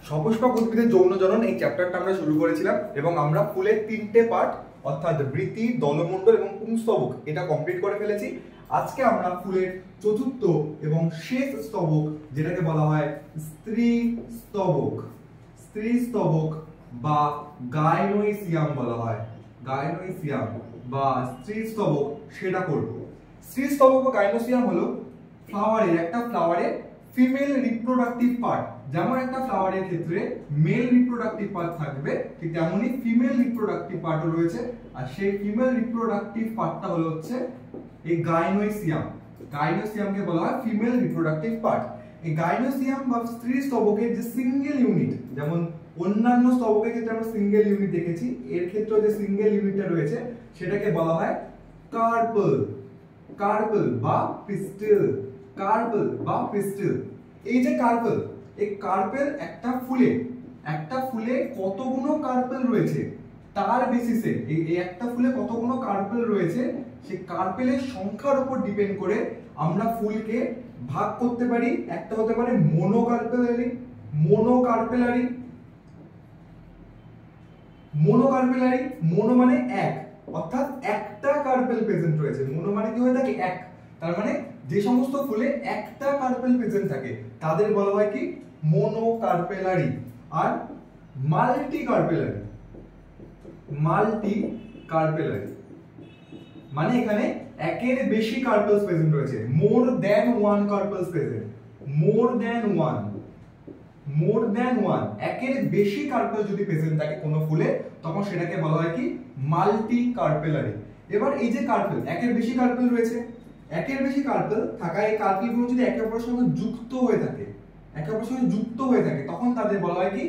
সপুষ্পক উদ্ভিদের যৌনজনন এই চ্যাপ্টারটা আমরা শুরু করেছিলাম এবং আমরা ফুলের তিনটে পার্ট অর্থাৎ বৃতি, দলমণ্ডল এবং পুংস্তবক এটা কমপ্লিট করে ফেলেছি। আজকে আমরা ফুলের চতুর্থ এবং শেষ স্তবক যেটাকে বলা হয় স্ত্রী স্তবক, স্ত্রী স্তবক বা গাইনোইসিয়াম বলা হয়, গাইনোইসিয়াম বা স্ত্রী স্তবক সেটা করব। স্ত্রী স্তবক বা গাইনোসিয়াম হলো একটা ফ্লাওয়ারের ফিমেল রিপ্রোডাক্টিভ পার্ট। যেমন একটা ফ্লাওয়ারের ক্ষেত্রে মেল রিপ্রোডাক্টিভ পার্ট থাকবে, ঠিক তেমনই ফিমেল রিপ্রোডাক্টিভ পার্টও রয়েছে। আর সেই ফিমেল রিপ্রোডাক্টিভ পার্টটা হলো হচ্ছে এই গাইনোইসিয়াম। গাইনোসিয়ামকে বলা হয় ফিমেল রিপ্রোডাক্টিভ পার্ট। এই গাইনোসিয়াম বা স্ত্রী স্তবকের যে সিঙ্গেল ইউনিট, যেমন অন্যান্য স্তবকের ক্ষেত্রে আমরা সিঙ্গেল ইউনিট দেখেছি, এর ক্ষেত্রে যে সিঙ্গেল ইউনিটটা রয়েছে সেটাকে বলা হয় কার্পল, কার্পল বা পিস্টিল, কার্পল বা পিস্টিল। এই যে কার্পল, এই কার্পেল একটা ফুলে কতগুলো কার্পেল রয়েছে তার বেসিসে, এই একটা ফুলে কতগুলো কার্পেল রয়েছে সেই কার্পেলের সংখ্যার উপর ডিপেন্ড করে আমরা ফুলকে ভাগ করতে পারি। একটা হতে পারে মোনোকার্পেলারি, মোনোকার্পেলারি, মোনোকার্পেলারি, মোনো মানে এক, অর্থাৎ একটা কার্পেল প্রেজেন্ট রয়েছে। মোনো মানে কি হয়ে থাকে? এক। তার মানে যে সমস্ত ফুলে একটা কার্পেল প্রেজেন্ট থাকে তাদের বলা হয় কি? মোনোকার্পেলারি। আর মাল্টি কার্পেলারি, মাল্টি কার্পেলারি মানে এখানে একের বেশি কার্পেলস প্রেজেন্ট রয়েছে, more than one carpels present, more than one, more than one, একের বেশি কার্পেল যদি প্রেজেন্ট থাকে কোনো ফুলে তখন সেটাকে বলা হয় কি? মাল্টি কার্পেলারি। এবার এই যে কার্পেল, একের বেশি কার্পেল রয়েছে, একের বেশি কার্পেল থাকা এই কার্পেলগুলো যদি একে অপরের সঙ্গে যুক্ত হয়ে থাকে, একে অপরের সঙ্গে যুক্ত হয়ে থাকে তখন তাদের বলা হয় কি?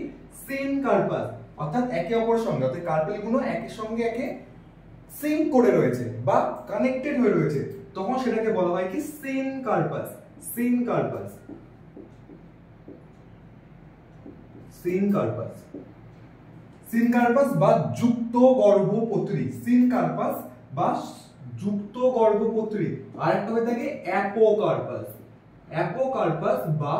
সেম কার্পাস। অর্থাৎ একে অপরের সঙ্গে, অর্থাৎ কার্পেলগুলো একের সঙ্গে একে সিঙ্ক করে রয়েছে বা কানেক্টেড হয়ে রয়েছে, তখন সেটাকে বলা হয় কি? সেম কার্পাস, সেম কার্পাস, সেম কার্পাস, সিন কার্পাস বা যুক্ত গর্ভপত্রী, সিন কার্পাস বা যুক্ত গর্ভপত্রী। আর একটা হয়ে থাকে অ্যাপোকার্পাস, অ্যাপোকার্পাস বা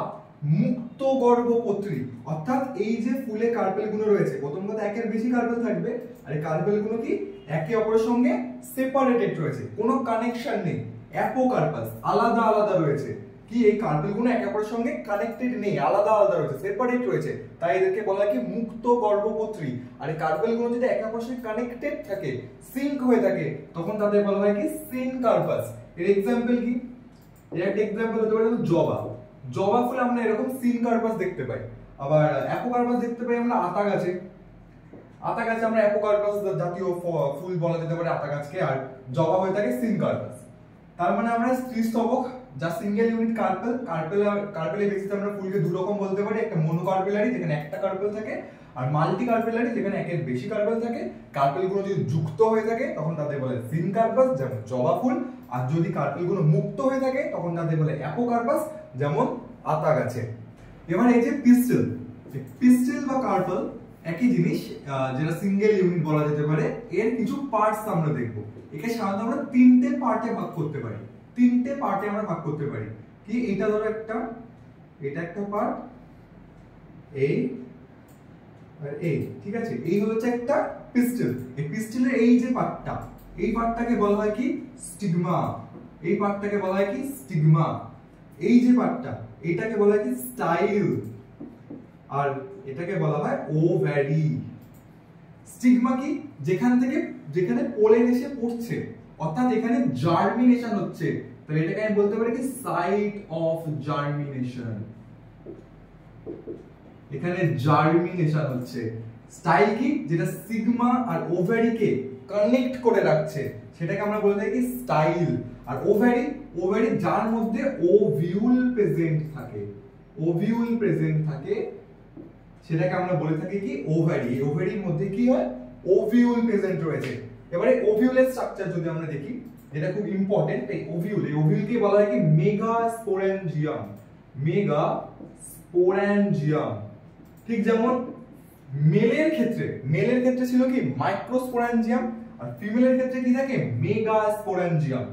মুক্ত গর্ভপত্রী। অর্থাৎ এই যে ফুলে কার্পেলগুলো রয়েছে, প্রথম কথা একের বেশি কার্পেল থাকবে আর এই কার্পেলগুলো কি? একে অপরের সঙ্গে সেপারেটেড রয়েছে, কোনো কানেকশন নেই। অ্যাপোকার্পাস আলাদা আলাদা রয়েছে, কি এই কার্পেলগুলো একে অপরের সঙ্গে কানেক্টেড নেই, আলাদা আলাদা রয়েছে, সেপারেট রয়েছে, তাই এদেরকে বলা হয় কি? মুক্ত গর্ভপত্রী। আর এই কার্পেলগুলো যদি একে অপরের সঙ্গে কানেক্টেড থাকে, সিঙ্ক হয়ে থাকে, তখন তাদের বলা হয় কি? সিন কার্পাস। এর এক্সাম্পল কি? এর একটা এক্সাম্পল হতে পারে জবা। জবা ফুলে আমরা এরকম সিন কার্পাস দেখতে পাই। আবার অ্যাপোকার্পাস দেখতে পাই আমরা আতা গাছে। আতা গাছে আমরা অ্যাপোকার্পাস জাতীয় ফুল বলা যেতে পারে আতা গাছকে, আর জবা হয়ে থাকে সিন কার্পাস। তার মানে আমরা স্ত্রী স্তবক যা সিঙ্গেল ইউনিট কার্পেল, কার্পেলের বেসিসে আমরা ফুলকে দুই রকম বলতে পারি, একটা মোনোকার্পেলারি যেখানে একটা কার্পেল থাকে, আর মাল্টি কার্পেলারি যেখানে একের বেশি কার্পেল থাকে। কার্পেলগুলো যদি যুক্ত হয়ে থাকে তখন তাদের বলে সিন কার্পাস, যেমন জবা ফুল। আর যদি কার্পেলগুলো মুক্ত হয়ে থাকে তখন তাদের বলে অ্যাপোকার্পাস, যেমন আতা গাছে। এবার এই যে পিস্টিল, পিস্টিল বা কার্পেল একই জিনিস, যেটা সিঙ্গেল ইউনিট বলা যেতে পারে। এর কিছু পার্টস আমরা দেখবো। একে সাধারণত আমরা তিনটে পার্টে ভাগ করতে পারি, তিনটে পার্টে আমরা ভাগ করতে পারি। কি? এটা ধরো একটা, এটা একটা পার্ট, এই আর এই, ঠিক আছে? এই হচ্ছে একটা পিস্টিল। এই পিস্টিলের এই যে পার্টটা, এই পার্টটাকে বলা হয় কি? স্টিগমা। এই পার্টটাকে বলা হয় কি? স্টিগমা। এই যে পার্টটা, এটাকে বলা হয় কি? স্টাইল। আর এটাকে বলা হয় ওভারি। স্টিগমা কি? যেখানে পোলেন এসে পড়ছে, অর্থাৎ এখানে জার্মিনেশন হচ্ছে, তাহলে এটাকে আমি বলতে পারি কি? Site of germination. এখানে জার্মিনেশন হচ্ছে। স্টাইল কি? যেটা সিগমা আর ওভারিকে কানেক্ট করে রাখছে, সেটাকে আমরা বলে থাকি স্টাইল। আর ওভারি, ওভারি যার মধ্যে ওভিউল প্রেজেন্ট থাকে, ওভিউল প্রেজেন্ট থাকে, সেটাকে আমরা বলে থাকি কি? ওভারি। এই ওভারির মধ্যে কি হয়? ওভিউল প্রেজেন্ট রয়েছে। এবারে ওভিউলের স্ট্রাকচার যদি আমরা দেখি, যেটা খুব ইম্পর্টেন্ট, এই ওভিউল, এই ওভিউলকে বলা হয় কি? মেগাস্পোরেঞ্জিয়াম, মেগাস্পোরেঞ্জিয়াম। ঠিক যেমন মেলের ক্ষেত্রে ছিল কি? মাইক্রোস্পোরেঞ্জিয়াম, আর ফিমেলের ক্ষেত্রে কি থাকে? মেগাস্পোরেঞ্জিয়াম।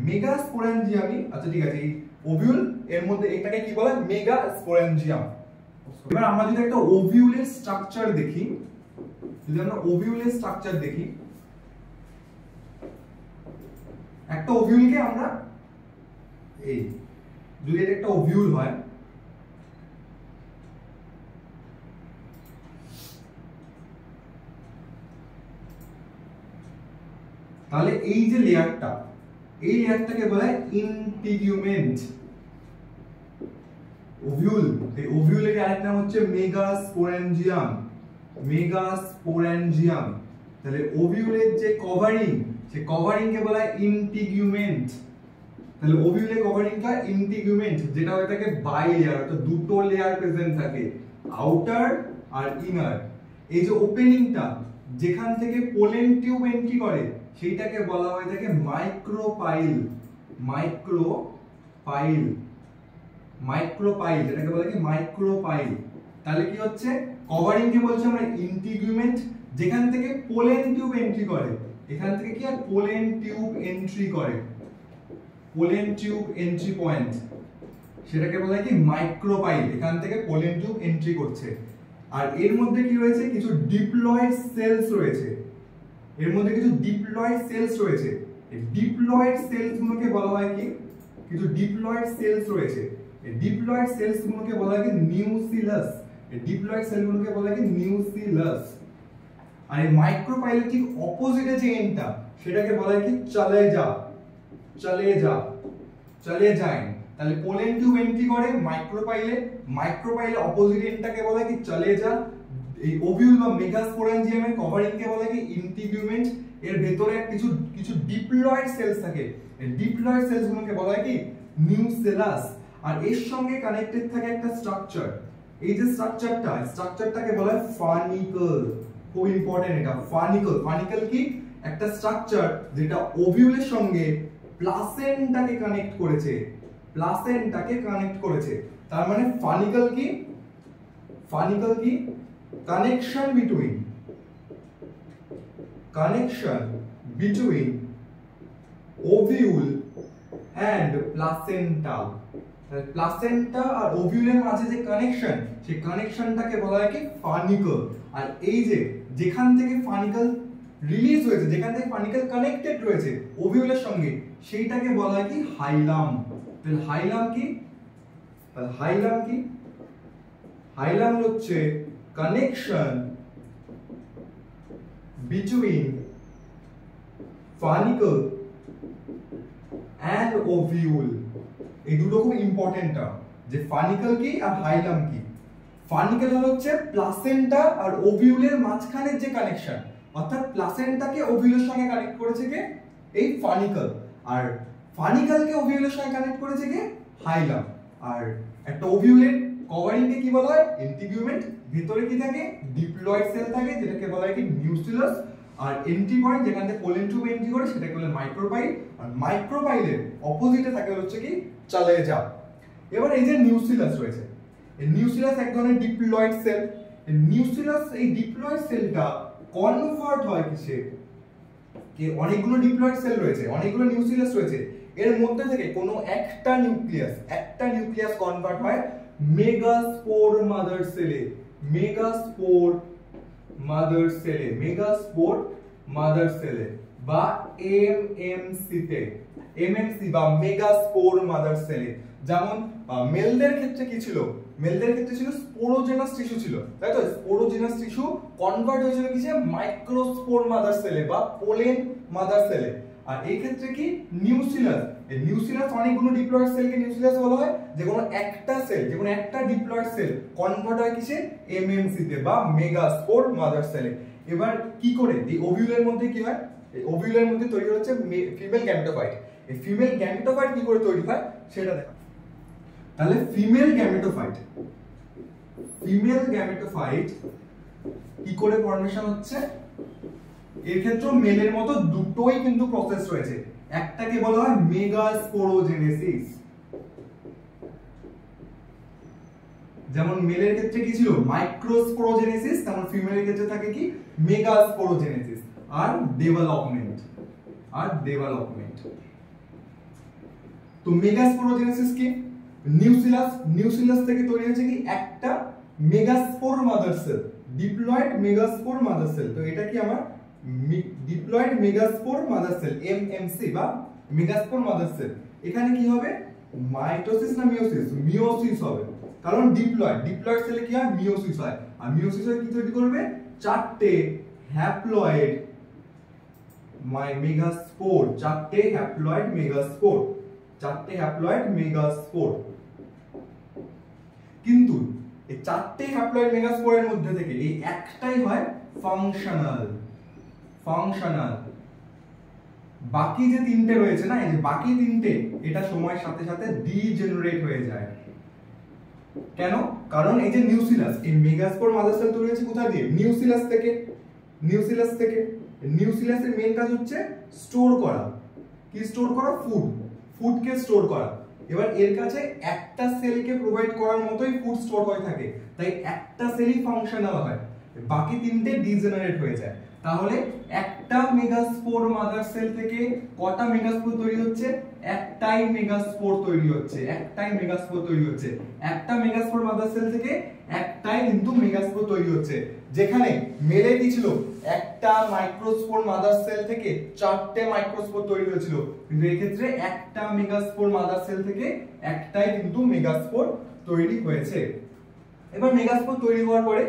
মেগাস্পোরেঞ্জিয়ামই, আচ্ছা ঠিক আছে, এই ওভিউল এর মধ্যে এটাকে কি বলে? মেগাস্পোরেঞ্জিয়াম। এবার আমরা যদি একটা ওভিউলের স্ট্রাকচার দেখি, যদি আমরা ওভিউলের স্ট্রাকচার দেখি, একটা ওভিউলকে আমরা এই যদি এটা একটা ওভিউল হয়, তাহলে এই যে লেয়ারটা, এই লেয়ারটাকে বলা হয় ইন্টিগুমেন্ট। ওভিউল, এই ওভিউলের আরেকটা নাম হচ্ছে মেগাস্পোরেঞ্জিয়াম। মেগাস্পোরেঞ্জিয়াম। তাহলে ওভিউলের যে কভারিং, সেই কভারিং কে বলা হয় ইন্টিগুমেন্ট। তাহলে ওভিউলের কভারিংটা ইন্টিগুমেন্ট, যেটা হয়ে থাকে বাই লেয়ার, অর্থাৎ দুটো লেয়ার প্রেজেন্ট থাকে, আউটার আর ইনার। এই যে ওপেনিংটা যেখান থেকে পোলেন টিউব এন্ট্রি করে সেইটাকে বলা হয়ে থাকে মাইক্রোপাইল। মাইক্রোপাইল, মাইক্রোপাইল, যেটাকে বলা হয় মাইক্রোপাইল। তাহলে কি হচ্ছে, কভারিং কে বলছে আমরা ইন্টিগুমেন্ট, যেখান থেকে পোলেন টিউব এন্ট্রি করে, এখান থেকে কি আর পোলেন টিউব এন্ট্রি করে, পোলেন টিউব এন্ট্রি পয়েন্ট, সেটাকে বলা হয় কি মাইক্রোপাইল। এখান থেকে পোলেন টিউব এন্ট্রি করছে। আর এর মধ্যে কি রয়েছে, কিছু ডিপ্লয়েড সেলস রয়েছে, এর মধ্যে কিছু ডিপ্লয়েড সেলস রয়েছে। এই ডিপ্লয়েড সেলস গুলোকে বলা হয় কি, কিছু ডিপ্লয়েড সেলস রয়েছে, এই ডিপ্লয়েড সেলস গুলোকে বলা হয় কি নিউক্লিয়াস। এই ডিপ্লয়েড সেল গুলোকে বলা হয় কি নিউক্লিয়াস। আর এই মাইক্রোপাইলের ঠিক অপোজিটে যে এন্ডটা, সেটাকে বলা হয় কি চলে যা, চলে যা, চলে যায়। তাহলে পোলেন টিউব এন্ট্রি করে মাইক্রোপাইলে, মাইক্রোপাইলের অপোজিট এন্ডটাকে বলা হয় কি চলে যা। এই ওভিউল বা মেগাস্পোরেঞ্জিয়ামের কভারিং কে বলা হয় কি ইন্টিগুমেন্ট। এর ভেতরে কিছু কিছু ডিপ্লয়েড সেলস থাকে, এই ডিপ্লয়েড সেলস গুলোকে বলা হয় কি নিউক্লিয়াস। আর এর সঙ্গে কানেক্টেড থাকে একটা স্ট্রাকচার, এই যে স্ট্রাকচারটা, স্ট্রাকচারটাকে বলা হয় ফানিকল। খুব ইম্পর্টেন্ট এটা, ফানিকল। ফানিকল কি, একটা স্ট্রাকচার যেটা ওভিউলের সঙ্গে প্লাসেন্টাকে কানেক্ট করেছে, প্লাসেন্টাকে কানেক্ট করেছে। তার মানে ফানিকল কি, ফানিকল কি connection between, connection between ovule and placenta. Placenta আর ওভিউলের মাঝে যে কানেকশন, সেই কানেকশনটাকে বলা হয় কি ফানিকল। আর এই যে যেখান থেকে ফানিকল রিলিজ হয়েছে, যেখান থেকে ফানিকল কানেক্টেড রয়েছে ওভিউলের সঙ্গে, সেইটাকে বলা হয় কি হাইলাম। তাহলে হাইলাম কি, তাহলে হাইলাম কি, হাইলাম হচ্ছে কানেকশন বিটুইন ফানিকল এন্ড ওভিউল। এই দুটো খুব ইম্পর্টেন্ট, যে ফানিকল কি আর হাইলাম কি। ফানিকল হচ্ছে প্লাসেন্টা আর ওভিউলের মাঝখানের যে কানেকশন, অর্থাৎ প্লাসেন্টাকে ওভিউলের সঙ্গে কানেক্ট করেছে কে, এই ফানিকল। আর ফানিকলকে ওভিউলের সঙ্গে কানেক্ট করেছে কে, হাইলাম। আর একটা ওভিউলের কভারিং কে কি বলা হয় ইন্টিগুমেন্ট। ভিতরে কি থাকে, ডিপ্লয়েড সেল থাকে, যেটাকে বলা হয় কি নিউক্লিয়াস। আর এন্ট্রি পয়েন্ট যেখান থেকে পোলেন টিউব এন্ট্রি করে, সেটাকে বলে মাইক্রোপাইল। আর মাইক্রোপাইলের অপোজিটে থাকে হচ্ছে কি চলে যা। এবার এই যে নিউক্লিয়াস রয়েছে, এই নিউক্লিয়াস এক ধরনের ডিপ্লয়েড সেল। এই নিউক্লিয়াস, এই ডিপ্লয়েড সেলটা কনভার্ট হয় কিসে, কি অনেকগুলো ডিপ্লয়েড সেল রয়েছে, অনেকগুলো নিউক্লিয়াস রয়েছে, এর মধ্যে থেকে কোনো একটা নিউক্লিয়াস, একটা নিউক্লিয়াস কনভার্ট হয় মেগাস্পোর মাদার সেলে। মেগাস্পোর মাদার সেলে, মেগাস্পোর মাদার সেলে বা এমএমসি তে, এমএমসি বা মেগাস্পোর মাদার সেলে। যেমন মেলদের ক্ষেত্রে কি ছিল, মেলদের ক্ষেত্রে ছিল স্পোরোজেনাস টিস্যু ছিল, তাই তো। স্পোরোজেনাস টিস্যু কনভার্ট হয়েছিল কিসে, মাইক্রোস্পোর মাদার সেলে বা পোলেন মাদার সেলে। আর এই ক্ষেত্রে কি নিউক্লিয়াস, এই নিউক্লিয়াস অনেকগুলো ডিপ্লয়েড সেলকে নিউক্লিয়াস বলা হয়। যে কোনো একটা সেল, যে কোনো একটা ডিপ্লয়েড সেল কনভার্ট হয় কিসে, এমএমসি তে বা মেগাস্পোর মাদার সেলে। এবার কি করে এই ওভিউলের মধ্যে কি হয়, এই ওভিউলের মধ্যে তৈরি হচ্ছে ফিমেল গ্যামেটোফাইট। এই ফিমেল গ্যামেটোফাইট কি করে তৈরি হয় সেটা দেখা। তাহলে ফিমেল গ্যামেটোফাইট, ফিমেল গ্যামেটোফাইট কি করে ফর্মেশন হচ্ছে, এর ক্ষেত্রে মেলের মতো দুটোই কিন্তু প্রসেস রয়েছে। একটাকে বলা হয় মেগাস্পোরোজেনেসিস, যেমন মেলের ক্ষেত্রে কি ছিল মাইক্রোস্পোরোজেনেসিস, তেমন ফিমেলের ক্ষেত্রে থাকে কি মেগাস্পোরোজেনেসিস। আর ডেভেলপমেন্ট, আর ডেভেলপমেন্ট। তো মেগাস্পোরোজেনেসিস কি, নিউক্লিয়াস, নিউক্লিয়াস থেকে তৈরি হয়েছে কি একটা megaspore mother sell, diploid megaspore mother sell. তো এটা কি আমার diploid megaspore mother sell, MMC বা মেগাস্পোর মাদার সেল। এখানে কি হবে, মাইটোসিস না মিওসিস? মিওসিস হবে, কারণ ডিপ্লয়েড সেলে কি হয়, মিওসিস হয়। আর মিওসিস হয়ে কি তৈরি করবে, চারটে হ্যাপ্লয়েড মেগাস্পোর, চারটে হ্যাপ্লয়েড মেগাস্পোর, চারটে হ্যাপ্লয়েড মেগাস্পোর। কিন্তু এই চারটে হ্যাপ্লয়েড মেগাস্পোরের মধ্যে থেকে এই একটাই হয় ফাংশনাল, বাকি যে তিনটে রয়েছে না, এই যে বাকি তিনটে, এটা সময়ের সাথে সাথে ডিজেনারেট হয়ে যায়। কেন? কারণ এই যে নিউক্লিয়াস, এই মেগাস্পোর মাদার সেল তৈরি হয়েছে কোথা দিয়ে, নিউক্লিয়াস থেকে। নিউক্লিয়াসের মেইন কাজ হচ্ছে স্টোর করা, কি স্টোর করা, ফুডকে স্টোর করা। এবার এর কাছে একটা সেলকে প্রোভাইড করার মতোই ফুড স্টোর হয়ে থাকে, তাই একটা সেলই ফাংশনাল হয়, বাকি তিনটে ডিজেনারেট হয়ে যায়। তাহলে একটা মেগাস্পোর মাদার সেল থেকে কটা মেগাস্পোর তৈরি হচ্ছে, একটাই মেগাস্পোর তৈরি হচ্ছে, একটা মেগাস্পোর মাদার সেল থেকে একটাই কিন্তু মেগাস্পোর তৈরি হচ্ছে। যেখানে মেলে কি ছিল, একটা মাইক্রোস্পোর মাদার সেল থেকে চারটে মাইক্রোস্পোর তৈরি হয়েছিল, কিন্তু এই ক্ষেত্রে একটা মেগাস্পোর মাদার সেল থেকে একটাই কিন্তু মেগাস্পোর তৈরি হয়েছে। এবার মেগাস্পোর তৈরি হওয়ার পরে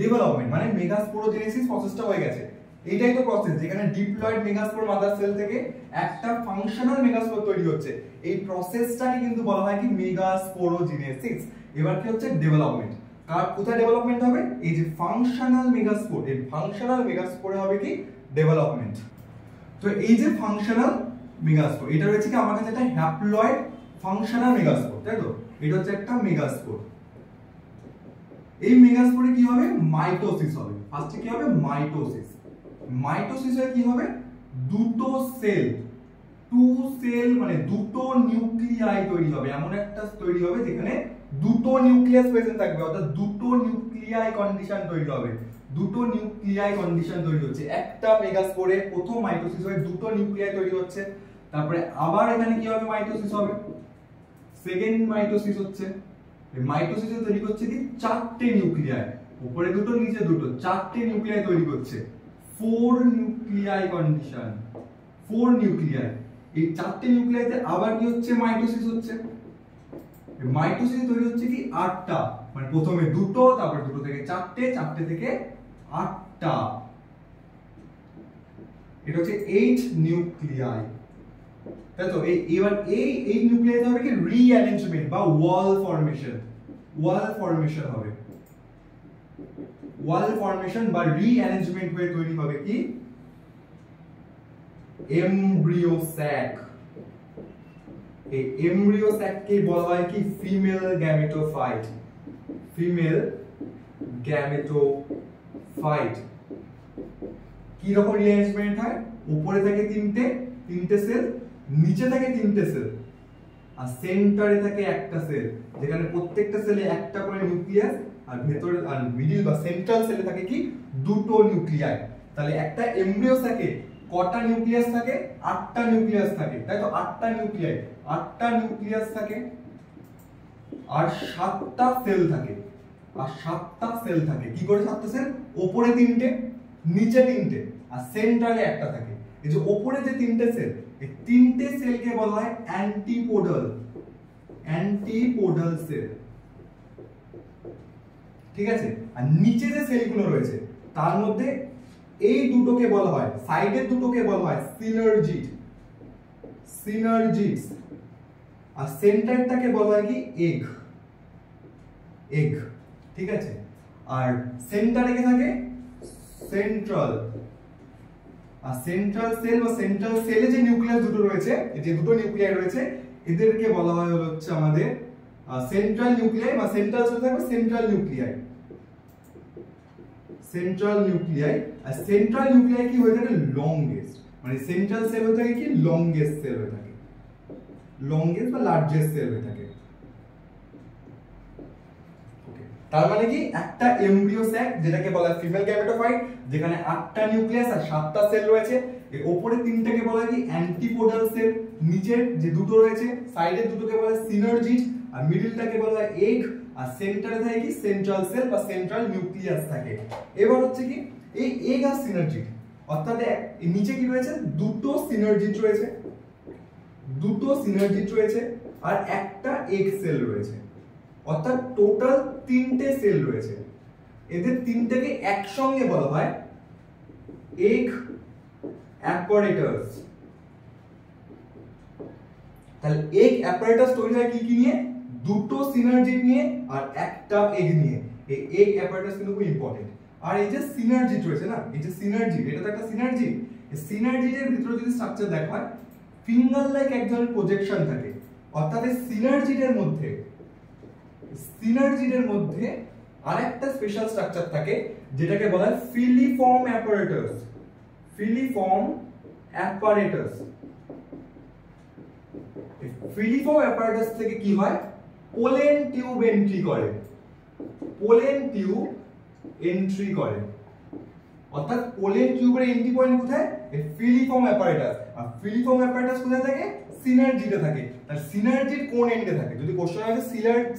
ডেভেলপমেন্ট, মানে মেগাস্পোরোজেনেসিস প্রসেসটা হয়ে গেছে। এইটাই তো প্রসেস, যেখানে ডিপ্লয়েড মেগাস্পোর মাদার সেল থেকে একটা ফাংশনাল মেগাস্পোর তৈরি হচ্ছে। এই প্রসেসটাকে কিন্তু বলা হয় কি, মেগাস্পোরোজেনেসিস। এবার কি হচ্ছে, ডেভেলপমেন্ট। আর কোথায় ডেভেলপমেন্ট হবে, এই যে ফাংশনাল মেগাস্পোর, এই ফাংশনাল মেগাস্পোরে হবে কি, ডেভেলপমেন্ট। তো এই যে ফাংশনাল মেগাস্পোর, এটা রয়েছে কি আমার কাছে একটা হ্যাপ্লয়েড ফাংশনাল মেগাস্পোর, তাই তো? এটা হচ্ছে একটা মেগাস্পোর। এই মেগাস্পোরে কি হবে, মাইটোসিস হবে। ফার্স্টে কি হবে, মাইটোসিস হয়ে কি হবে, দুটো সেল, মানে দুটো নিউক্লিয়াই তৈরি হবে। এমন একটা তৈরি হবে যেখানে দুটো নিউক্লিয়াস প্রেজেন্ট থাকবে, অর্থাৎ দুটো নিউক্লিয়াই কন্ডিশন তৈরি হবে। দুটো নিউক্লিয়াই কন্ডিশন তৈরি হচ্ছে একটা মেগাস্পোরে। প্রথম মাইটোসিস হয়ে দুটো নিউক্লিয়াই তৈরি হচ্ছে, তারপরে আবার এখানে কি হবে, মাইটোসিস হবে, সেকেন্ড মাইটোসিস হচ্ছে। এই মাইটোসিসে তৈরি করছে কি, চারটে নিউক্লিয়াই, উপরে দুটো নিচে দুটো, চারটে নিউক্লিয়াই তৈরি করছে, 4 নিউক্লিয়াই কন্ডিশন, 4 নিউক্লিয়াই। এই চারটে নিউক্লিয়াইতে আবার কি হচ্ছে, মাইটোসিস হচ্ছে। মাইটোসিস তৈরি হচ্ছে কি, 8টা, মানে প্রথমে দুটো, তারপর দুটো থেকে চারটে, চারটে থেকে 8টা, এটা হচ্ছে 8 নিউক্লিয়াই, তাই তো? এবার এই নিউক্লিয়াইতে হবে কি, রিঅ্যারেঞ্জমেন্ট বা ওয়াল ফর্মেশন হবে, ওয়াল ফর্মেশন বা রিঅ্যারেঞ্জমেন্ট হয়ে তৈরি হবে কি, এমব্রিও স্যাক। এই এমব্রিও স্যাককে বলা হয় কি, ফিমেল গ্যামেটোফাইট, কি রকম রিঅ্যারেঞ্জমেন্ট হয়, উপরে থাকে তিনটে সেল, নিচে থাকে তিনটে সেল, আর সেন্টারে থাকে একটা সেল, যেখানে প্রত্যেকটা সেলে একটা করে নিউক্লিয়াস, আর ভেতরে আর মিডল বা সেন্ট্রাল সেলে থাকে কি, দুটো নিউক্লিয়াই। তাহলে একটা এমব্রিও স্যাকে কটা নিউক্লিয়াস থাকে, 8টা নিউক্লিয়াস থাকে, তাই তো? 8টা নিউক্লিয়াস থাকে, আর 7টা সেল থাকে, কি করে 7টা সেল, উপরে তিনটে, নিচে তিনটে, আর সেন্টারে একটা থাকে। এই যে উপরে যে তিনটে সেল, এই তিনটে সেলকে বলা হয় অ্যান্টিপোডাল সেল, ঠিক আছে? আর নিচে যে সেলগুলো রয়েছে তার মধ্যে এই দুটোকে বলা হয়, সাইডের দুটোকে বলা হয় সিনার্জিডস, আর সেন্টারটাকে বলা হয় কি, এগ, ঠিক আছে? আর সেন্টারে কি থাকে, সেন্ট্রাল সেল বা সেন্ট্রাল সেলে যে নিউক্লিয়াস দুটো রয়েছে, যে দুটো নিউক্লিয়াই রয়েছে, এদেরকে বলা হয় হচ্ছে আমাদের সেন্ট্রাল নিউক্লিয়াই, বা সেন্ট্রাল সেল থাকবে সেন্ট্রাল নিউক্লিয়াই। আর সেন্ট্রাল নিউক্লিয়াই কি হয়ে থাকে, লংগেস্ট, মানে সেন্ট্রাল সেল হয়ে থাকে কি, লংগেস্ট সেল হয়ে থাকে, লংগেস্ট বা লার্জেস্ট সেল হয়ে থাকে। তার মানে কি, একটা এমব্রিও স্যাক যেটাকে বলা হয় ফিমেল গ্যামেটোফাইট, যেখানে 8টা নিউক্লিয়াস আর 7টা সেল রয়েছে। এর উপরে তিনটাকে বলা হয় কি, অ্যান্টিপোডাল সেল, নিচের যে দুটো রয়েছে সাইডের দুটোকে বলা হয় সিনার্জিড, আর মিডলটাকে বলা হয় এগ, আর সেন্টারে থাকে কি সেন্ট্রাল সেল বা সেন্ট্রাল নিউক্লিয়াস থাকে। এবার হচ্ছে কি এই এগ আর সিনার্জিড, অর্থাৎ নিচে কি রয়েছে দুটো সিনার্জিড রয়েছে আর একটা এগ সেল রয়েছে, অর্থাৎ টোটাল 3টে সেল রয়েছে। এদের তিনটেকে একসঙ্গে বলা হয় এগ অ্যাপারেটাস। তাহলে এগ অ্যাপারেটাস তৈরি হয় কি কি নিয়ে, দুটো সিনার্জিড নিয়ে আর একটা এগ নিয়ে। এই এগ অ্যাপারেটাস কিন্তু খুব ইম্পর্টেন্ট। আর এই যে সিনার্জিড রয়েছে না, এই যে সিনার্জিড, এটা তো একটা সিনার্জিড। এই সিনার্জিডের ভিতরে যদি স্ট্রাকচার দেখা হয় ফিঙ্গার লাইক এক ধরনের প্রজেকশন থাকে, অর্থাৎ এই সিনার্জিডের মধ্যে আরেকটা স্পেশাল স্ট্রাকচার থাকে যেটাকে বলা হয় ফিলিফর্ম অ্যাপারেটাস। ফিলিফর্ম অ্যাপারেটাস থেকে কি হয়, পোলেন টিউব এন্ট্রি করে। অর্থাৎ পোলেন টিউবের এন্ট্রি পয়েন্ট কোথায়, এই ফিলিফর্ম অ্যাপারেটাস। আর ফিলিফর্ম অ্যাপারেটাস কোথায় থাকে, সিনার্জিডে থাকে। তার সিনার্জিড কোন এন্ডে থাকে, যদি কোশ্চেন আসে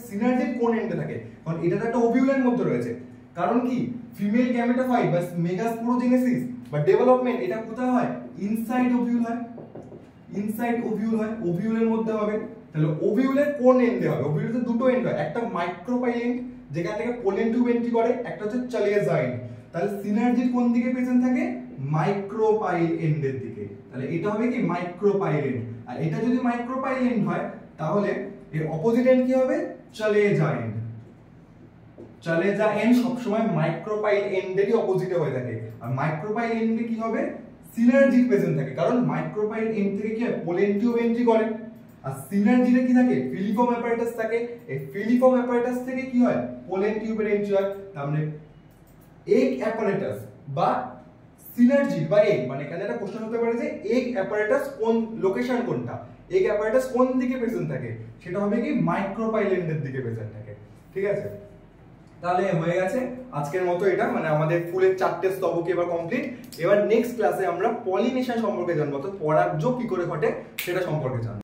সিনার্জিড কোন এন্ডে থাকে, কারণ এটা তো একটা ওভিউলের মধ্যে রয়েছে। কারণ কি ফিমেল গ্যামেটোফাইট বা মেগাস্পোরোজেনেসিস বা ডেভেলপমেন্ট এটা কোথায় হয়, ইনসাইড ওভিউল হয়, ওভিউলের মধ্যে হবে। তাহলে ওভিউলের কোন এন্ডে হবে, ওভিউলের দুটো এন্ড হয়, একটা মাইক্রোপাইল এন্ড যেখান থেকে পোলেন টিউব এন্ট্রি করে, একটা হচ্ছে চালিয়েজা এন্ড। তাহলে সিনার্জিড কোন দিকে প্রেজেন্ট থাকে, মাইক্রোপাইল এন্ডের দিকে। তাহলে এটা হবে কি মাইক্রোপাইল এন্ড। আর এটা যদি মাইক্রোপাইল এন্ড হয় তাহলে এর অপোজিট এন্ড কি হবে, চালিয়েজা এন্ড। চালিয়েজা এন্ড সবসময় মাইক্রোপাইল এন্ডেরই অপোজিটে হয়ে থাকে। আর মাইক্রোপাইল এন্ডে কি হবে, সিনার্জিড প্রেজেন্ট থাকে, কারণ মাইক্রোপাইল এন্ড থেকে কি হয় পোলেন টিউব এন্ট্রি করে। আর সিনার্জিডে কি থাকে, ফিলিফর্ম অ্যাপারেটাস থাকে। এই ফিলিফর্ম অ্যাপারেটাস থেকে কি হয়, পোলেন টিউবের এন্ট্রি হয়। তার মানে এগ অ্যাপারেটাস বা সিনার্জিড বা এগ, মানে এখানে একটা কোশ্চেন হতে পারে যে এগ অ্যাপারেটাস কোন লোকেশন কোনটা, এগ অ্যাপারেটাস কোন দিকে প্রেজেন্ট থাকে, সেটা হবে কি মাইক্রোপাইল এন্ডের দিকে প্রেজেন্ট থাকে। ঠিক আছে, তাহলে হয়ে গেছে আজকের মতো এটা, মানে আমাদের ফুলের 4টে স্তবক এবার কমপ্লিট। এবার নেক্সট ক্লাসে আমরা পলিনেশন সম্পর্কে জানবো, অর্থাৎ পরাগযোগ কি করে ঘটে সেটা সম্পর্কে জানবো।